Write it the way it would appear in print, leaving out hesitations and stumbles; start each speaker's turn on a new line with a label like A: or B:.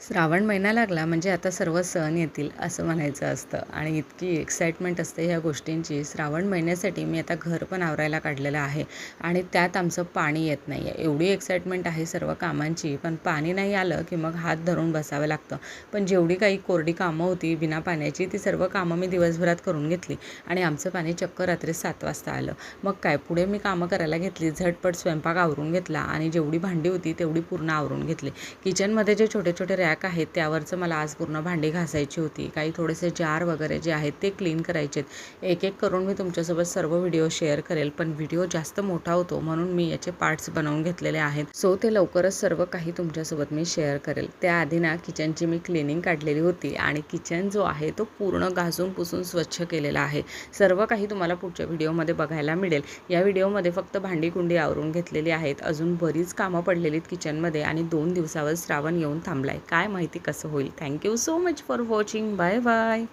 A: श्रावण महिना लागला म्हणजे आता सर्व सण येतील असं म्हणायचं असतं आणि इतकी एक्साइटमेंट असते ह्या गोष्टींची. श्रावण महिन्यासाठी मी आता घर पण आवरायला काढलेलं आहे आणि त्यात आमचं पाणी येत नाही आहे. एवढी एक्साइटमेंट आहे सर्व कामांची, पण पाणी नाही आलं की मग हात धरून बसावं लागतं. पण जेवढी काही कोरडी कामं होती बिना पाण्याची, ती सर्व कामं मी दिवसभरात करून घेतली आणि आमचं पाणी चक्क रात्री 7 वाजता आलं. मग काय, पुढे मी कामं करायला घेतली. झटपट स्वयंपाक आवरून घेतला आणि जेवढी भांडी होती तेवढी पूर्ण आवरून घेतली. किचनमध्ये जे छोटे छोटे रॅक आहेत त्यावरचं मला आज पूर्ण भांडी घासायची होती. काही थोडेसे जार वगैरे जे आहेत ते क्लीन करायचे आहेत. एक एक करून मी तुमच्यासोबत सर्व व्हिडिओ शेअर करेल, पण व्हिडिओ जास्त मोठा होतो म्हणून मी याचे पार्ट्स बनवून घेतलेले आहेत. सो ते लवकरच सर्व काही तुमच्यासोबत मी शेअर करेल. त्याआधी ना किचनची मी क्लिनिंग काढलेली होती आणि किचन जो आहे तो पूर्ण घासून पुसून स्वच्छ केलेला आहे. सर्व काही तुम्हाला पुढच्या व्हिडिओमध्ये बघायला मिळेल. या व्हिडिओमध्ये फक्त भांडी कुंडी आवरून घेतलेली आहेत. अजून बरीच कामं पडलेलीत किचनमध्ये आणि 2 दिवसावर श्रावण येऊन थांबलाय. काय माहिती कसं होईल. Thank you so much for watching. Bye bye.